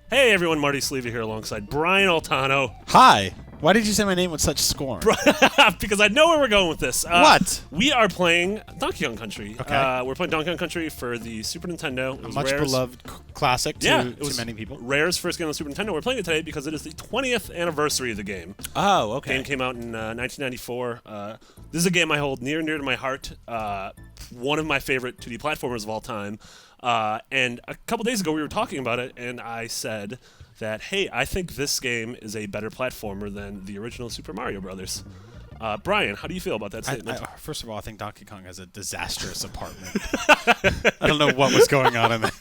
Hey everyone, Marty Sleevey here alongside Brian Altano. Hi. Why did you say my name with such scorn? Because I know where we're going with this. What? We are playing Donkey Kong Country. Okay. We're playing Donkey Kong Country for the Super Nintendo. It A was much Rare's, beloved classic to many people. Rare's first game on the Super Nintendo. We're playing it today because it is the 20th anniversary of the game. Oh, The okay. game came out in 1994. This is a game I hold near and dear to my heart. One of my favorite 2D platformers of all time. And a couple days ago we were talking about it, and I said that, hey, I think this game is a better platformer than the original Super Mario Brothers. Brian, how do you feel about that statement? First of all, I think Donkey Kong has a disastrous apartment. I don't know what was going on in there.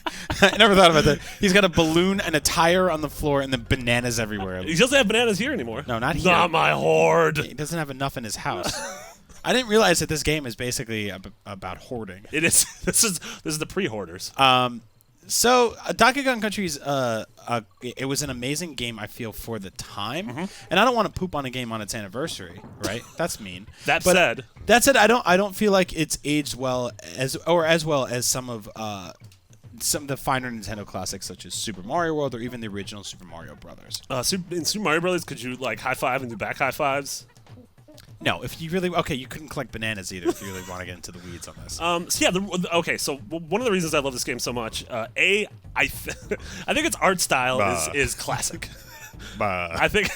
I never thought about that. He's got a balloon and a tire on the floor and then bananas everywhere. He doesn't have bananas here anymore. No, not here. Not my hoard. He doesn't have enough in his house. I didn't realize that this game is basically about hoarding. It is. This is the pre-hoarders. So Donkey Kong Country's it was an amazing game, I feel, for the time, and I don't want to poop on a game on its anniversary, right? That's mean. That said, I don't feel like it's aged well as well as some of the finer Nintendo classics such as Super Mario World or even the original Super Mario Brothers. in Super Mario Brothers, could you like high five and do back high fives? No, if you really you couldn't collect bananas either if you really want to get into the weeds on this. So one of the reasons I love this game so much, I think its art style is classic. I think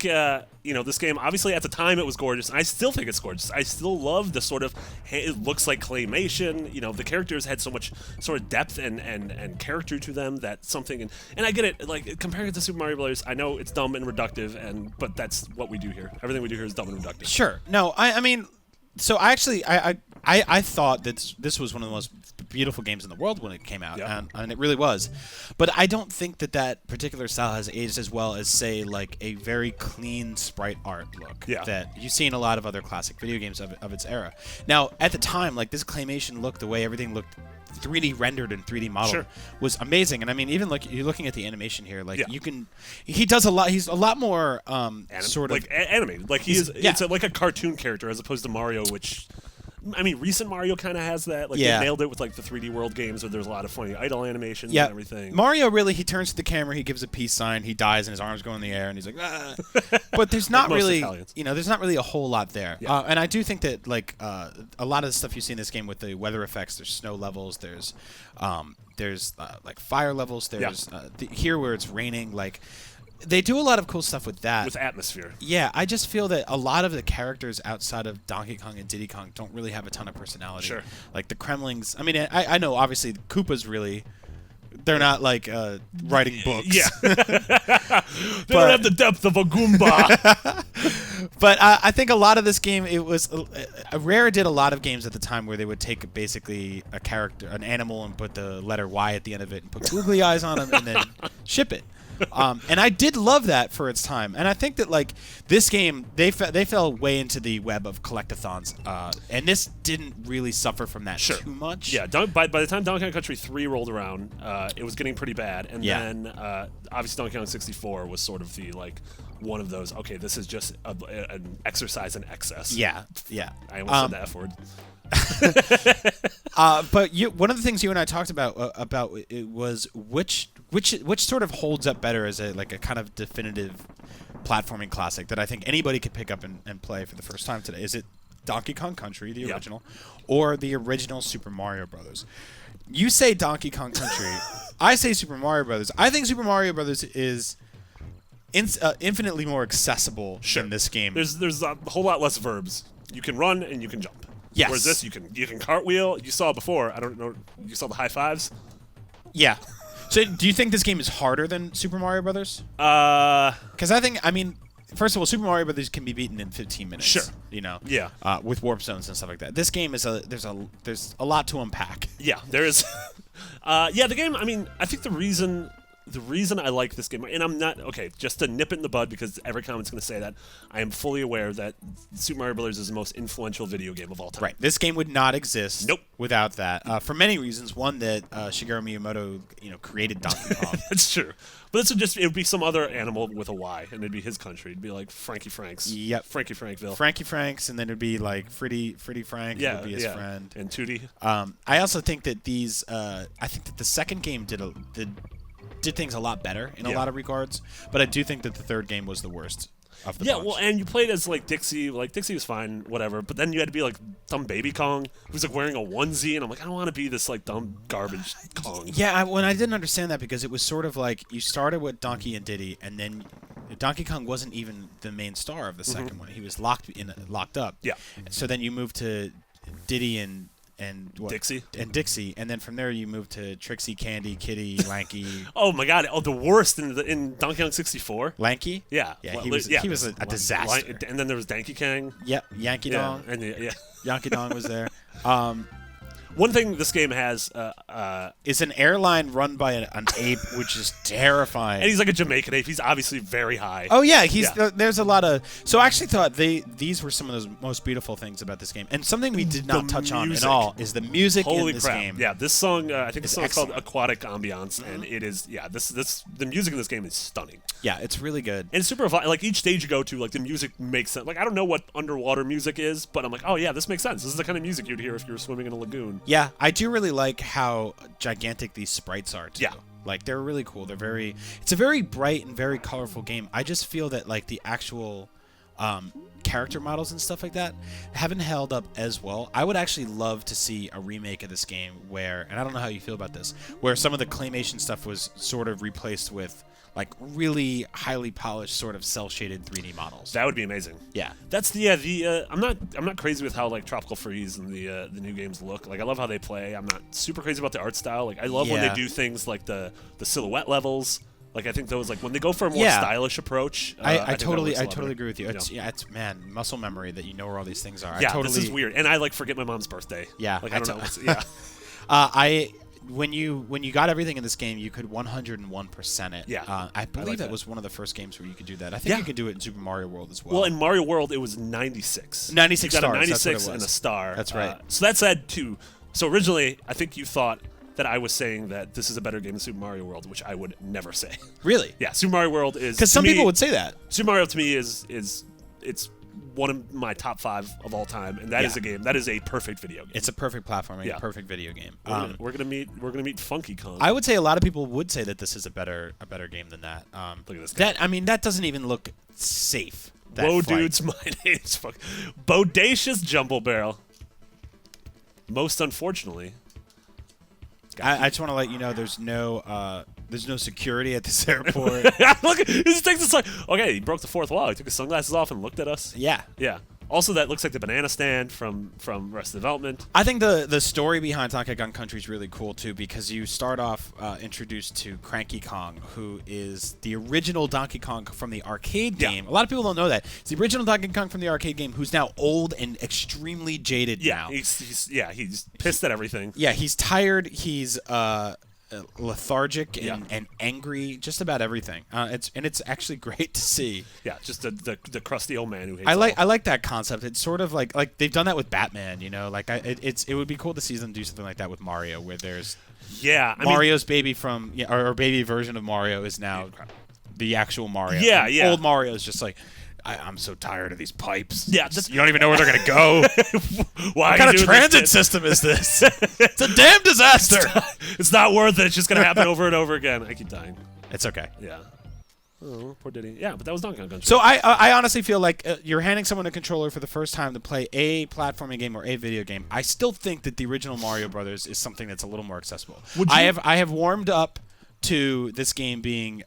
this game, obviously at the time it was gorgeous, and I still think it's gorgeous. I still love the sort of, it looks like claymation. The characters had so much sort of depth and character to them that something, and I get it, like comparing it to Super Mario Brothers, I know it's dumb and reductive, but that's what we do here. Everything we do here is dumb and reductive. Sure. No, I mean, so I thought that this was one of the most beautiful games in the world when it came out, and it really was. But I don't think that particular style has aged as well as, say, like a very clean sprite art look that you see in a lot of other classic video games of its era. Now, at the time, like this claymation look, the way everything looked 3D rendered and 3D modeled was amazing. And I mean, even you're looking at the animation here, like he does a lot. He's a lot more sort of like animated. Like it's like a cartoon character as opposed to Mario, which, I mean, recent Mario kind of has that. Like, they nailed it with, like, the 3D World games where there's a lot of funny idle animations and everything. Mario, really, he turns to the camera, he gives a peace sign, he dies, and his arms go in the air, and he's like, ah. But there's not really, there's not really a whole lot there. Yeah. And I do think that, like, a lot of the stuff you see in this game with the weather effects, there's snow levels, there's like, fire levels, there's here where it's raining, like, they do a lot of cool stuff with that. With atmosphere. Yeah, I just feel that a lot of the characters outside of Donkey Kong and Diddy Kong don't really have a ton of personality. Sure. Like the Kremlings. I mean, I know obviously the Koopas really, they're not like writing books. Yeah. They don't have the depth of a Goomba. But I think a lot of this game, it was Rare did a lot of games at the time where they would take basically a character, an animal, and put the letter Y at the end of it and put googly eyes on them and then ship it. And I did love that for its time, and I think that like this game, they fell way into the web of collectathons, and this didn't really suffer from that too much. Yeah, by the time Donkey Kong Country 3 rolled around, it was getting pretty bad, and then obviously Donkey Kong 64 was sort of the like one of those. Okay, this is just an exercise in excess. Yeah. I almost said the F word. But one of the things you and I talked about it was which sort of holds up better as a kind of definitive platforming classic that I think anybody could pick up and play for the first time today. Is it Donkey Kong Country, the original, or the original Super Mario Brothers? You say Donkey Kong Country. I say Super Mario Brothers. I think Super Mario Brothers is infinitely more accessible than this game. There's a whole lot less verbs. You can run and you can jump. Yes. Whereas this, you can cartwheel. You saw it before. I don't know. You saw the high fives. Yeah. So, do you think this game is harder than Super Mario Brothers? Because I mean, first of all, Super Mario Brothers can be beaten in 15 minutes. Sure. Yeah. With warp zones and stuff like that. This game is there's a lot to unpack. Yeah, there is. The game. I mean, I think the reason I like this game, and I'm not just to nip it in the bud because every comment's going to say that, I am fully aware that Super Mario Brothers is the most influential video game of all time. Right. This game would not exist without that. For many reasons. One, that Shigeru Miyamoto, created Donkey Kong. That's true. But it would be some other animal with a Y, and it'd be his country. It'd be like Frankie Frank's. Yep. Frankie Frankville. Frankie Frank's, and then it'd be like Fritty Frank would be his friend. And Tootie. I also think that I think that the second game did did things a lot better in a lot of regards. But I do think that the third game was the worst of the bunch. Well, and you played as like Dixie. Like Dixie was fine, whatever. But then you had to be like dumb baby Kong, who's like wearing a onesie, and I'm like, I don't want to be this like dumb garbage Kong. Yeah, when I didn't understand that because it was sort of like you started with Donkey and Diddy, and then Donkey Kong wasn't even the main star of the second one. He was locked up. Yeah. So then you moved to Diddy and Dixie, and then from there you moved to Trixie, Candy, Kitty, Lanky. Oh my God! Oh, the worst in Donkey Kong 64. Lanky. Yeah. Yeah. He was a disaster. And then there was Donkey Kong. Yep. Yankee Dong. And Yankee Dong was there. One thing this game has is an airline run by an ape, which is terrifying. And he's like a Jamaican ape. He's obviously very high. Oh yeah, there's a lot of. So I actually thought these were some of those most beautiful things about this game, and something we did not touch on at all is the music in this game. Yeah, this song I think the song is called Aquatic Ambiance, and it is the music in this game is stunning. Yeah, it's really good. And it's super like each stage you go to, like the music makes sense. Like I don't know what underwater music is, but I'm like, oh yeah, this makes sense. This is the kind of music you'd hear if you were swimming in a lagoon. Yeah, I do really like how gigantic these sprites are too. Yeah. Like they're really cool. It's a very bright and very colorful game. I just feel that like the actual character models and stuff like that haven't held up as well. I would actually love to see a remake of this game where, and I don't know how you feel about this, where some of the claymation stuff was sort of replaced with like really highly polished sort of cell shaded 3D models. That would be amazing. Yeah. That's I'm not crazy with how like Tropical Freeze and the new games look. Like I love how they play. I'm not super crazy about the art style. Like I love when they do things like the silhouette levels. Like I think those like when they go for a more stylish approach. I totally agree with you. It's man, muscle memory that you know where all these things are. Yeah, this is weird. And I like forget my mom's birthday. Yeah. Like I don't know. When you got everything in this game, you could 101% it. Yeah. I believe that was one of the first games where you could do that. I think you could do it in Super Mario World as well. Well, in Mario World, it was 96. 96 you got stars. a 96 that's what it and was. a star. That's right. So that said, too. So originally, I think you thought that I was saying that this is a better game than Super Mario World, which I would never say. Really? Yeah, Super Mario World is... Because some people would say that. Super Mario, to me, is it's one of my top 5 of all time, and that is a game. That is a perfect video game. It's a perfect platforming, a perfect video game. We're gonna meet Funky Kong. I would say a lot of people would say that this is a better game than that. Look at this guy. That doesn't even look safe. Whoa, dudes, my name's Bodacious Jumble Barrel. Most unfortunately, I just want to let you know there's no security at this airport. Look, he just takes this like, okay, he broke the fourth wall. He took his sunglasses off and looked at us. Yeah. Yeah. Also, that looks like the banana stand from Arrested Development. I think the story behind Donkey Kong Country is really cool, too, because you start off introduced to Cranky Kong, who is the original Donkey Kong from the arcade game. A lot of people don't know that. It's the original Donkey Kong from the arcade game, who's now old and extremely jaded now. He's pissed at everything. Yeah, he's tired. He's lethargic and angry, just about everything. It's actually great to see. Yeah, just the crusty old man who hates. I like that concept. It's sort of like they've done that with Batman. You know, like it would be cool to see them do something like that with Mario, where there's Mario's baby from or baby version of Mario is now the actual Mario. Yeah, and old Mario is just like, I'm so tired of these pipes. Yeah, you don't even know where they're gonna go. What kind of transit system is this? It's a damn disaster. It's not worth it. It's just gonna happen over and over again. I keep dying. It's okay. Yeah. Oh, poor Diddy. Yeah, but that was Donkey Kong Country. So I honestly feel like you're handing someone a controller for the first time to play a platforming game or a video game. I still think that the original Mario Brothers is something that's a little more accessible. I have warmed up to this game being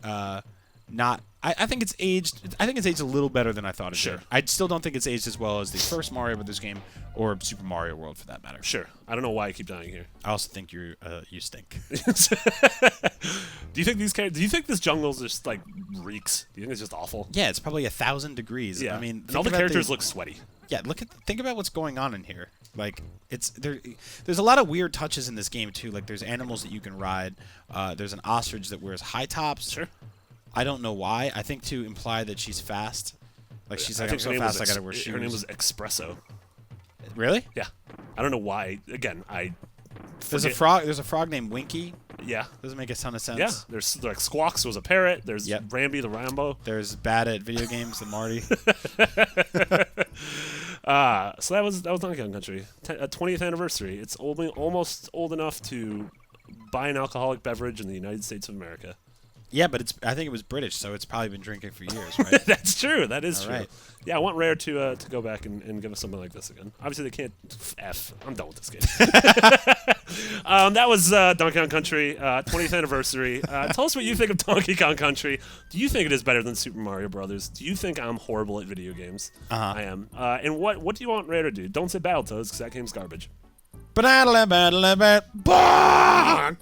not. I think it's aged. I think it's aged a little better than I thought it did. I still don't think it's aged as well as the first Mario Brothers game or Super Mario World, for that matter. Sure. I don't know why I keep dying here. I also think you stink. Do you think this jungle just like reeks? Do you think it's just awful? Yeah, it's probably 1,000 degrees. Yeah. I mean, and all the characters look sweaty. Yeah, think about what's going on in here. Like there's a lot of weird touches in this game too. Like there's animals that you can ride. There's an ostrich that wears high tops. Sure. I don't know why. I think to imply that she's fast. Like she's like, I'm so fast I gotta wear shoes. Her name was Espresso. Really? Yeah. I don't know why. Again, There's a frog named Winky. Yeah. Doesn't make a ton of sense. Yeah. There's like Squawks was a parrot. There's Ramby the Rambo. There's bad at video games, the Marty. So that was Donkey Kong Country. 20th anniversary. It's almost old enough to buy an alcoholic beverage in the United States of America. Yeah, but I think it was British, so it's probably been drinking for years, right? That's true. That is true. Right. Yeah, I want Rare to go back and give us something like this again. Obviously, they can't. I'm done with this game. That was Donkey Kong Country 20th anniversary. Tell us what you think of Donkey Kong Country. Do you think it is better than Super Mario Brothers? Do you think I'm horrible at video games? I am. And what do you want Rare to do? Don't say Battletoads, because that game's garbage. Banana, banana, banana,